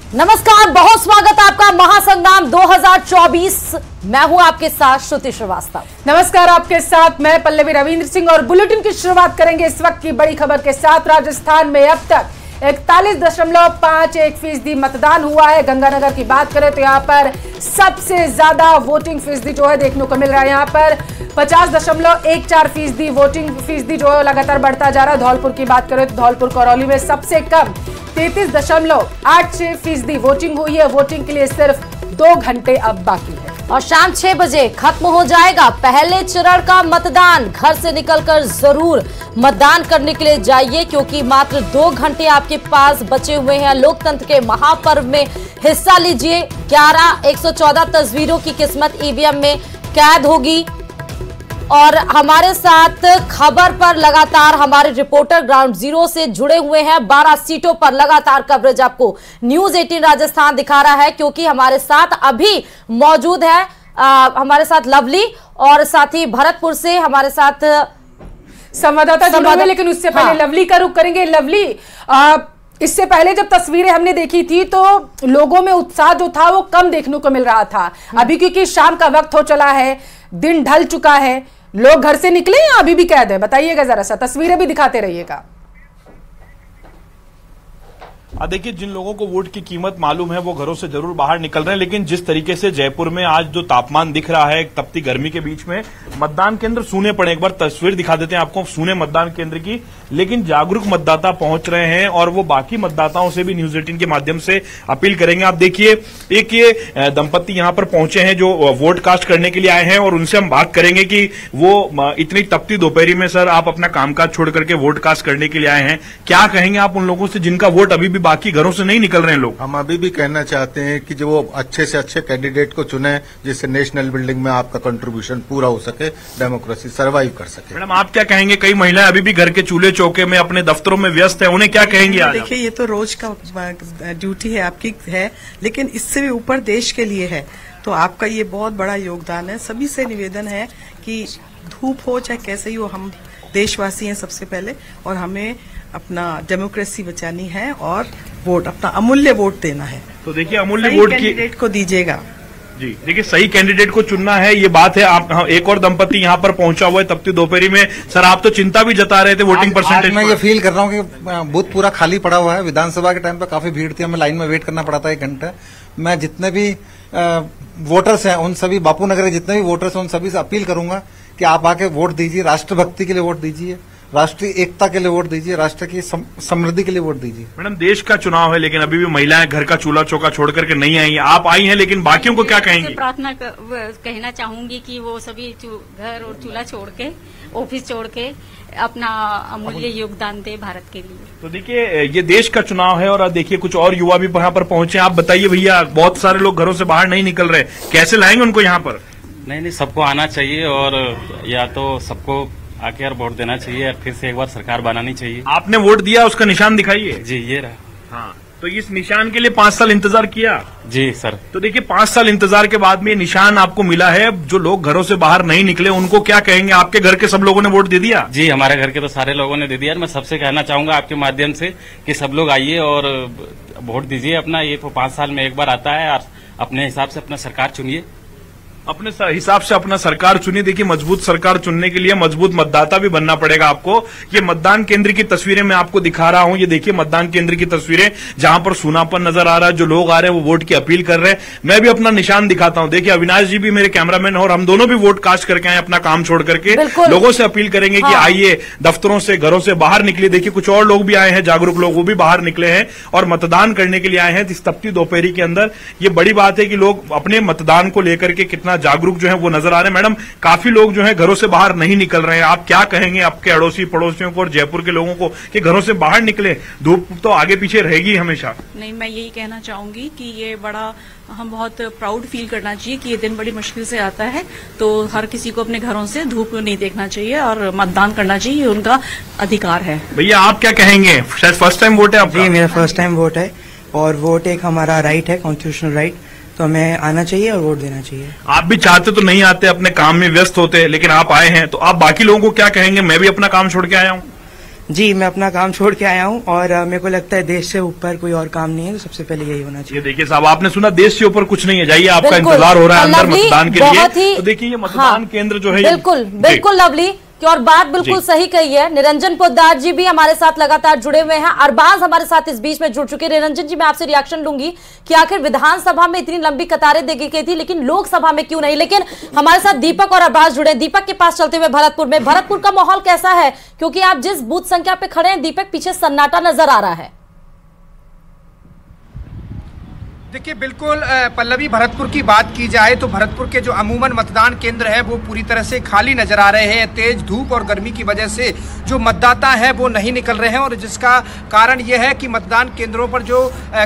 नमस्कार, बहुत स्वागत आपका महासंग्राम 2024। मैं हूं आपके साथ श्रुति श्रीवास्तव। नमस्कार, आपके साथ मैं पल्लवी रविंद्र सिंह और बुलेटिन की शुरुआत करेंगे इस वक्त की बड़ी खबर के साथ। राजस्थान में अब तक 41.51% मतदान हुआ है। गंगानगर की बात करें तो यहाँ पर सबसे ज्यादा वोटिंग फीसदी जो है देखने को मिल रहा है। यहाँ पर 50.14% वोटिंग फीसदी जो है लगातार बढ़ता जा रहा है। धौलपुर की बात करें तो धौलपुर करौली में सबसे कम 33.86% वोटिंग हुई है। वोटिंग के लिए सिर्फ 2 घंटे अब बाकी है और शाम 6 बजे खत्म हो जाएगा पहले चरण का मतदान। घर से निकलकर जरूर मतदान करने के लिए जाइए, क्योंकि मात्र 2 घंटे आपके पास बचे हुए हैं। लोकतंत्र के महापर्व में हिस्सा लीजिए। 114 तस्वीरों की किस्मत ईवीएम में कैद होगी। और हमारे साथ खबर पर लगातार हमारे रिपोर्टर ग्राउंड जीरो से जुड़े हुए हैं। 12 सीटों पर लगातार कवरेज आपको न्यूज 18 राजस्थान दिखा रहा है, क्योंकि हमारे साथ अभी मौजूद है हमारे साथ लवली और साथ ही भरतपुर से हमारे साथ संवाददाता जुड़े हुए। लेकिन उससे पहले लवली का रुख करेंगे। लवली, इससे पहले जब तस्वीरें हमने देखी थी तो लोगों में उत्साह जो था वो कम देखने को मिल रहा था। अभी क्योंकि शाम का वक्त हो चला है, दिन ढल चुका है, लोग घर से निकले या अभी भी कैद है? बताइएगा जरा सा, तस्वीरें भी दिखाते रहिएगा। देखिए, जिन लोगों को वोट की कीमत मालूम है वो घरों से जरूर बाहर निकल रहे हैं, लेकिन जिस तरीके से जयपुर में आज जो तापमान दिख रहा है तपती गर्मी के बीच में, मतदान केंद्र सूने पड़े। एक बार तस्वीर दिखा देते हैं आपको सूने मतदान केंद्र की, लेकिन जागरूक मतदाता पहुंच रहे हैं और वो बाकी मतदाताओं से भी न्यूज 18 के माध्यम से अपील करेंगे। आप देखिए, एक ये दंपत्ति यहां पर पहुंचे हैं जो वोट कास्ट करने के लिए आए हैं और उनसे हम बात करेंगे कि वो इतनी तपती दोपहरी में सर आप अपना कामकाज छोड़ करके वोट कास्ट करने के लिए आए हैं। क्या कहेंगे आप उन लोगों से जिनका वोट अभी भी बाकी घरों से नहीं निकल रहे हैं लोग? हम अभी भी कहना चाहते हैं कि जो वो अच्छे से अच्छे कैंडिडेट को चुने, जिससे नेशनल बिल्डिंग में आपका कंट्रीब्यूशन पूरा हो सके, डेमोक्रेसी सर्वाइव कर सके। मैडम, आप क्या कहेंगे? कई महिलाएं अभी भी घर के चूल्हे चौके में अपने दफ्तरों में व्यस्त है, उन्हें क्या कहेंगे आज? देखिए, ये तो रोज का ड्यूटी है आपकी है, लेकिन इससे भी ऊपर देश के लिए है, तो आपका ये बहुत बड़ा योगदान है। सभी से निवेदन है कि धूप हो चाहे कैसे ही हो, हम देशवासी हैं सबसे पहले और हमें अपना डेमोक्रेसी बचानी है और वोट, अपना अमूल्य वोट देना है। तो देखिए, अमूल्य वोट कैंडिडेट को दीजिएगा जी। देखिए, सही कैंडिडेट को चुनना है, ये बात है। आप एक और दंपति यहाँ पर पहुंचा हुआ है तपती दोपहरी में। सर, आप तो चिंता भी जता रहे थे वोटिंग परसेंटेज। मैं ये फील कर रहा हूँ कि बूथ पूरा खाली पड़ा हुआ है। विधानसभा के टाइम पे काफी भीड़ थी, हमें लाइन में वेट करना पड़ा था 1 घंटा। मैं जितने भी वोटर्स हैं उन सभी, बापू नगर के जितने भी वोटर्स हैं उन सभी से अपील करूंगा कि आप आके वोट दीजिए, राष्ट्रभक्ति के लिए वोट दीजिए, राष्ट्रीय एकता के लिए वोट दीजिए, राष्ट्र की समृद्धि के लिए वोट दीजिए। मैडम, देश का चुनाव है, लेकिन अभी भी महिलाएं घर का चूल्हा चौका छोड़ करके नहीं आई हैं। आप आई हैं, लेकिन बाकियों को क्या कहेंगी? प्रार्थना कहना चाहूंगी कि वो सभी घर और चूल्हा छोड़ के, ऑफिस छोड़ के अपना अमूल्य योगदान दे भारत के लिए। तो देखिए, ये देश का चुनाव है और देखिए कुछ और युवा भी यहाँ पर पहुंचे। आप बताइए भैया, बहुत सारे लोग घरों से बाहर नहीं निकल रहे, कैसे लाएंगे उनको यहाँ पर? नहीं, सबको आना चाहिए और या तो सबको आके यार वोट देना चाहिए और फिर से एक बार सरकार बनानी चाहिए। आपने वोट दिया, उसका निशान दिखाइए। जी, ये रहा। हाँ, तो इस निशान के लिए 5 साल इंतजार किया? जी सर। तो देखिए, 5 साल इंतजार के बाद में ये निशान आपको मिला है। जो लोग घरों से बाहर नहीं निकले उनको क्या कहेंगे? आपके घर के सब लोगों ने वोट दे दिया? जी, हमारे घर के तो सारे लोगों ने दे दिया। मैं सबसे कहना चाहूंगा आपके माध्यम से कि सब लोग आइए और वोट दीजिए अपना। ये तो 5 साल में एक बार आता है और अपने हिसाब से अपना सरकार चुनिए। अपने हिसाब से अपना सरकार चुनिए। देखिए, मजबूत सरकार चुनने के लिए मजबूत मतदाता भी बनना पड़ेगा आपको। ये मतदान केंद्र की तस्वीरें मैं आपको दिखा रहा हूं। ये देखिए मतदान केंद्र की तस्वीरें, जहां पर सूनापन नजर आ रहा है। जो लोग आ रहे हैं वो वोट की अपील कर रहे हैं। मैं भी अपना निशान दिखाता हूं। देखिए, अविनाश जी भी मेरे कैमरामैन और हम दोनों भी वोट कास्ट करके आए, अपना काम छोड़ करके। लोगों से अपील करेंगे कि आइए, दफ्तरों से, घरों से बाहर निकलिए। देखिए, कुछ और लोग भी आए हैं, जागरूक लोग, वो भी बाहर निकले हैं और मतदान करने के लिए आए हैं इस तपती दोपहरी के अंदर। ये बड़ी बात है कि लोग अपने मतदान को लेकर के कितना जागरूक जो है वो नजर आ रहे हैं। मैडम, काफी लोग जो है घरों से बाहर नहीं निकल रहे हैं। आप क्या कहेंगे आपके अड़ोसी पड़ोसियों को और जयपुर के लोगों को कि घरों से बाहर निकले? धूप तो आगे पीछे रहेगी हमेशा। नहीं, मैं यही कहना चाहूंगी कि ये बड़ा, हम बहुत प्राउड फील करना चाहिए कि ये दिन बड़ी मुश्किल से आता है, तो हर किसी को अपने घरों से धूप नहीं देखना चाहिए और मतदान करना चाहिए, उनका अधिकार है। भैया, आप क्या कहेंगे? शायद फर्स्ट टाइम वोट है आपका? जी, मेरा फर्स्ट टाइम वोट है और वोट एक हमारा राइट है, कॉन्स्टिट्यूशनल राइट, तो हमें आना चाहिए और वोट देना चाहिए। आप भी चाहते तो नहीं आते, अपने काम में व्यस्त होते, लेकिन आप आए हैं, तो आप बाकी लोगों को क्या कहेंगे? मैं भी अपना काम छोड़ के आया हूँ। जी, मैं अपना काम छोड़ के आया हूँ और मेरे को लगता है देश से ऊपर कोई और काम नहीं है, तो सबसे पहले यही होना चाहिए। ये देखिए साहब, आपने सुना देश से ऊपर कुछ नहीं है, जाइए, आपका बिल्कुल। इंतजार हो रहा है अंदर लवली, मतदान के लिए। बहुत ही- तो देखिए ये मतदान केंद्र जो है, बिल्कुल बिल्कुल लवली कि और बात बिल्कुल सही कही है। निरंजन पोद्दार जी भी हमारे साथ लगातार जुड़े हुए हैं, अरबाज हमारे साथ इस बीच में जुड़ चुके हैं। निरंजन जी, मैं आपसे रिएक्शन लूंगी कि आखिर विधानसभा में इतनी लंबी कतारें देखी गई थी, लेकिन लोकसभा में क्यों नहीं। लेकिन हमारे साथ दीपक और अरबाज जुड़े। दीपक के पास चलते हुए भरतपुर का माहौल कैसा है, क्योंकि आप जिस बूथ संख्या पे खड़े हैं दीपक, पीछे सन्नाटा नजर आ रहा है। देखिए, बिल्कुल पल्लवी, भरतपुर की बात की जाए तो भरतपुर के जो अमूमन मतदान केंद्र है वो पूरी तरह से खाली नजर आ रहे हैं। तेज धूप और गर्मी की वजह से जो मतदाता है वो नहीं निकल रहे हैं, और जिसका कारण ये है कि मतदान केंद्रों पर जो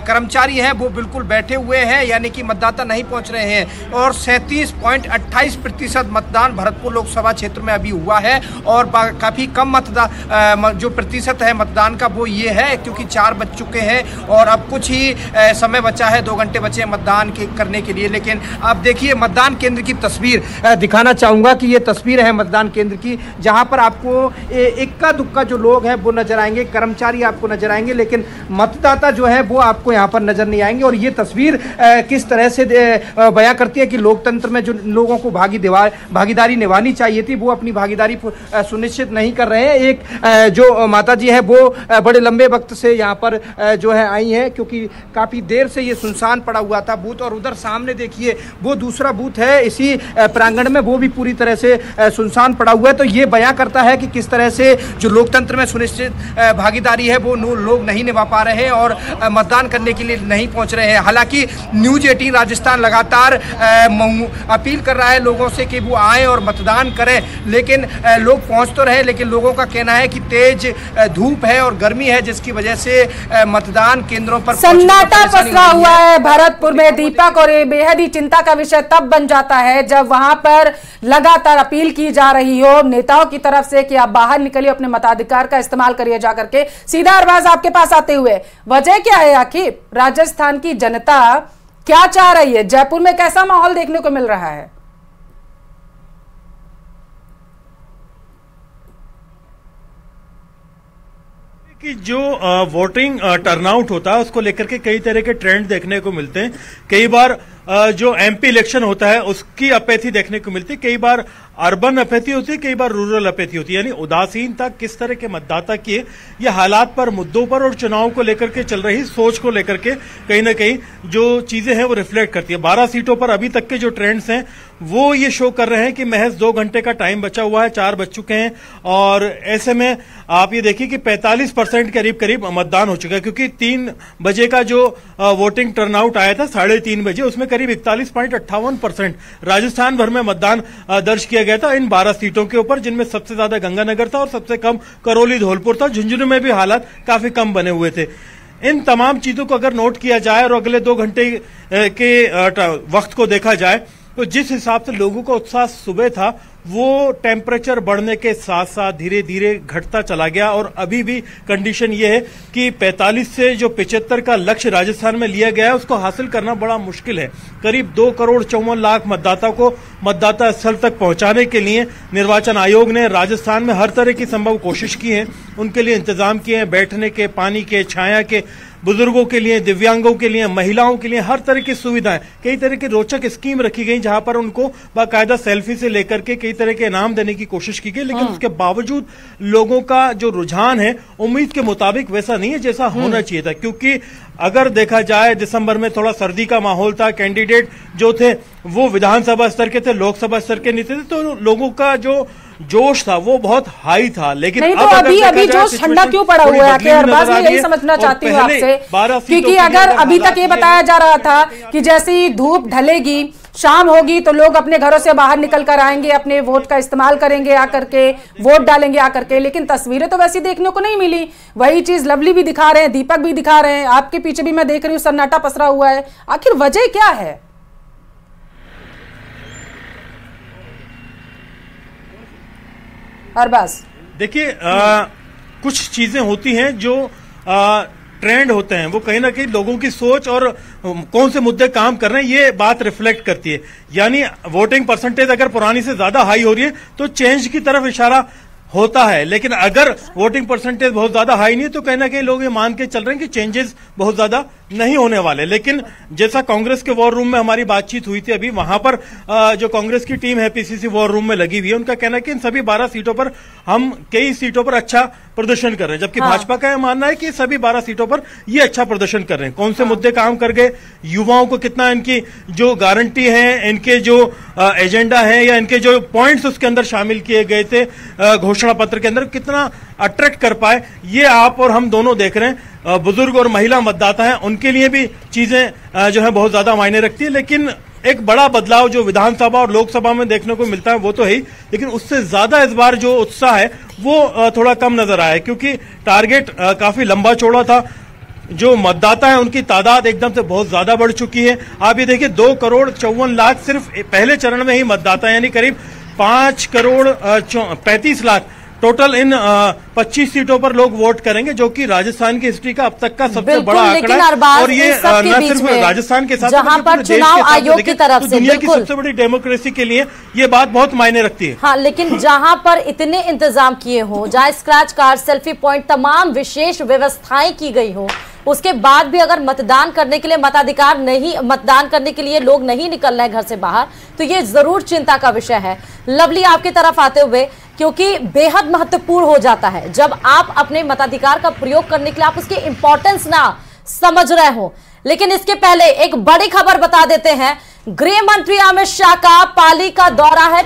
कर्मचारी हैं वो बिल्कुल बैठे हुए हैं, यानी कि मतदाता नहीं पहुंच रहे हैं। और 37.28% मतदान भरतपुर लोकसभा क्षेत्र में अभी हुआ है, और काफ़ी कम मतदान जो प्रतिशत है मतदान का वो ये है, क्योंकि 4 बज चुके हैं और अब कुछ ही समय बचा है, 2 घंटे बचे हैं मतदान करने के लिए। लेकिन आप देखिए मतदान केंद्र की तस्वीर दिखाना चाहूंगा कि ये तस्वीर है मतदान केंद्र की, जहां पर आपको इक्का दुक्का जो लोग हैं वो नजर आएंगे, कर्मचारी आपको नजर आएंगे, लेकिन मतदाता जो है वो आपको यहां पर नजर नहीं आएंगे। और ये तस्वीर किस तरह से बयां करती है कि लोकतंत्र में जो लोगों को भागीदारी निभानी चाहिए थी वो अपनी भागीदारी सुनिश्चित नहीं कर रहे हैं। एक जो माता जी है वो बड़े लंबे वक्त से यहाँ पर जो है आई हैं, क्योंकि काफी देर से ये सुनसान पड़ा हुआ था बूथ। और उधर सामने देखिए वो दूसरा बूथ है इसी प्रांगण में, वो भी पूरी तरह से सुनसान पड़ा हुआ है। तो ये बयां करता है कि किस तरह से जो लोकतंत्र में सुनिश्चित भागीदारी है वो लोग नहीं निभा पा रहे हैं और मतदान करने के लिए नहीं पहुंच रहे हैं। हालांकि न्यूज 18 राजस्थान लगातार अपील कर रहा है लोगों से कि वो आए और मतदान करें, लेकिन लोग पहुंच तो रहे, लेकिन लोगों का कहना है कि तेज धूप है और गर्मी है, जिसकी वजह से मतदान केंद्रों पर सन्नाटा पसरा हुआ है भरतपुर में दीपक। और ये बेहद ही चिंता का विषय तब बन जाता है जब वहां पर लगातार अपील की जा रही हो नेताओं की तरफ से कि आप बाहर निकलिए, अपने मताधिकार का इस्तेमाल करिए जाकर के। सीधा अरबाज आपके पास आते हुए, वजह क्या है आखिर? राजस्थान की जनता क्या चाह रही है? जयपुर में कैसा माहौल देखने को मिल रहा है? कि जो वोटिंग टर्नआउट होता है उसको लेकर के कई तरह के ट्रेंड देखने को मिलते हैं। कई बार जो एमपी इलेक्शन होता है उसकी अपैथी देखने को मिलती है, कई बार अर्बन अपैथी होती है, कई बार रूरल अपैथी होती है। यानी उदासीनता किस तरह के मतदाता की है, ये हालात पर, मुद्दों पर और चुनाव को लेकर के चल रही सोच को लेकर के कहीं ना कहीं जो चीजें हैं वो रिफ्लेक्ट करती है। 12 सीटों पर अभी तक के जो ट्रेंड्स हैं वो ये शो कर रहे हैं कि महज 2 घंटे का टाइम बचा हुआ है, 4 बज चुके हैं, और ऐसे में आप ये देखिए कि 45% के करीब मतदान हो चुका है, क्योंकि 3 बजे का जो वोटिंग टर्नआउट आया था 3:30 बजे, उसमें करीब 41.58% राजस्थान भर में मतदान दर्ज किया गया था इन 12 सीटों के ऊपर, जिनमें सबसे ज्यादा गंगानगर था और सबसे कम करौली धौलपुर था। झुंझुनू में भी हालात काफी कम बने हुए थे। इन तमाम चीजों को अगर नोट किया जाए और अगले 2 घंटे के वक्त को देखा जाए तो जिस हिसाब से लोगों का उत्साह सुबह था वो टेम्परेचर बढ़ने के साथ साथ धीरे धीरे घटता चला गया, और अभी भी कंडीशन ये है कि 45 से जो 75 का लक्ष्य राजस्थान में लिया गया है उसको हासिल करना बड़ा मुश्किल है। करीब 2,54,00,000 मतदाता को मतदाता स्थल तक पहुंचाने के लिए निर्वाचन आयोग ने राजस्थान में हर तरह की संभव कोशिश की है, उनके लिए इंतजाम किए हैं, बैठने के, पानी के, छाया के, बुजुर्गों के लिए, दिव्यांगों के लिए, महिलाओं के लिए हर तरह की सुविधाएं, कई तरह की रोचक स्कीम रखी गई जहां पर उनको बाकायदा सेल्फी से लेकर के कई तरह के इनाम देने की कोशिश की गई। लेकिन उसके बावजूद लोगों का जो रुझान है उम्मीद के मुताबिक वैसा नहीं है जैसा होना चाहिए था, क्योंकि अगर देखा जाए दिसंबर में थोड़ा सर्दी का माहौल था, कैंडिडेट जो थे वो विधानसभा स्तर के थे, लोकसभा स्तर के नहीं थे, तो लोगों का जो जोश था वो बहुत हाई था। लेकिन नहीं, तो अभी जोश ठंडा क्यों पड़ा हुआ है? अरबाज, मैं यही समझना चाहती हूँ आपसे, क्योंकि अगर अभी तक ये बताया जा रहा था कि जैसे ही धूप ढलेगी, शाम होगी तो लोग अपने घरों से बाहर निकल कर आएंगे, अपने वोट का इस्तेमाल करेंगे आकर के, वोट डालेंगे आकर के, लेकिन तस्वीरें तो वैसी देखने को नहीं मिली। वही चीज लवली भी दिखा रहे हैं, दीपक भी दिखा रहे हैं, आपके पीछे भी मैं देख रही हूँ सन्नाटा पसरा हुआ है। आखिर वजह क्या है? अरबाज, देखिए कुछ चीजें होती हैं जो ट्रेंड होते हैं, वो कहीं ना कहीं लोगों की सोच और कौन से मुद्दे काम कर रहे हैं ये बात रिफ्लेक्ट करती है। यानी वोटिंग परसेंटेज अगर पुरानी से ज्यादा हाई हो रही है तो चेंज की तरफ इशारा होता है, लेकिन अगर वोटिंग परसेंटेज बहुत ज्यादा हाई नहीं है तो कहीं ना कहीं लोग ये मान के चल रहे हैं कि चेंजेस बहुत ज्यादा नहीं होने वाले। लेकिन जैसा कांग्रेस के वॉर रूम में हमारी बातचीत हुई थी अभी, वहां पर जो कांग्रेस की टीम है पीसीसी वॉर रूम में लगी हुई है, उनका कहना है कि इन सभी 12 सीटों पर हम कई सीटों पर अच्छा प्रदर्शन कर रहे हैं, जबकि भाजपा का यह मानना है कि सभी 12 सीटों पर ये अच्छा प्रदर्शन कर रहे हैं। कौन से मुद्दे काम कर गए, युवाओं को कितना इनकी जो गारंटी है, इनके जो एजेंडा है या इनके जो पॉइंट्स उसके अंदर शामिल किए गए थे घोषणा पत्र के अंदर, कितना अट्रैक्ट कर पाए, ये आप और हम दोनों देख रहे हैं। बुजुर्ग और महिला मतदाता हैं, उनके लिए भी चीजें जो है बहुत ज्यादा मायने रखती है। लेकिन एक बड़ा बदलाव जो विधानसभा और लोकसभा में देखने को मिलता है वो तो है ही, लेकिन उससे ज्यादा इस बार जो उत्साह है वो थोड़ा कम नजर आया, क्योंकि टारगेट काफी लंबा चौड़ा था। जो मतदाता है उनकी तादाद एकदम से बहुत ज्यादा बढ़ चुकी है। आप ये देखिए 2,54,00,000 सिर्फ पहले चरण में ही मतदाता, यानी करीब 5,35,00,000 टोटल इन 25 सीटों पर लोग वोट करेंगे, जो कि राजस्थान की हिस्ट्री का अब तक का सबसे बड़ा आंकड़ा है। और ये न सिर्फ राजस्थान के साथ जहां पर चुनाव आयोग की तरफ से दुनिया की सबसे बड़ी डेमोक्रेसी के लिए ये बात बहुत मायने रखती है। हाँ, लेकिन जहां पर इतने इंतजाम किए हों, जहां स्क्रैच कार्ड, सेल्फी पॉइंट, तमाम विशेष व्यवस्थाएं की गई हो, उसके बाद भी अगर मतदान करने के लिए मताधिकार नहीं, मतदान करने के लिए लोग नहीं निकल रहे घर से बाहर, तो ये जरूर चिंता का विषय है। लवली, आपकी तरफ आते हुए, क्योंकि बेहद महत्वपूर्ण हो जाता है जब आप अपने मताधिकार का प्रयोग करने के लिए आप उसकी इंपॉर्टेंस ना समझ रहे हो। लेकिन इसके पहले एक बड़ी खबर बता देते हैं, गृह मंत्री अमित शाह का पाली का दौरा है।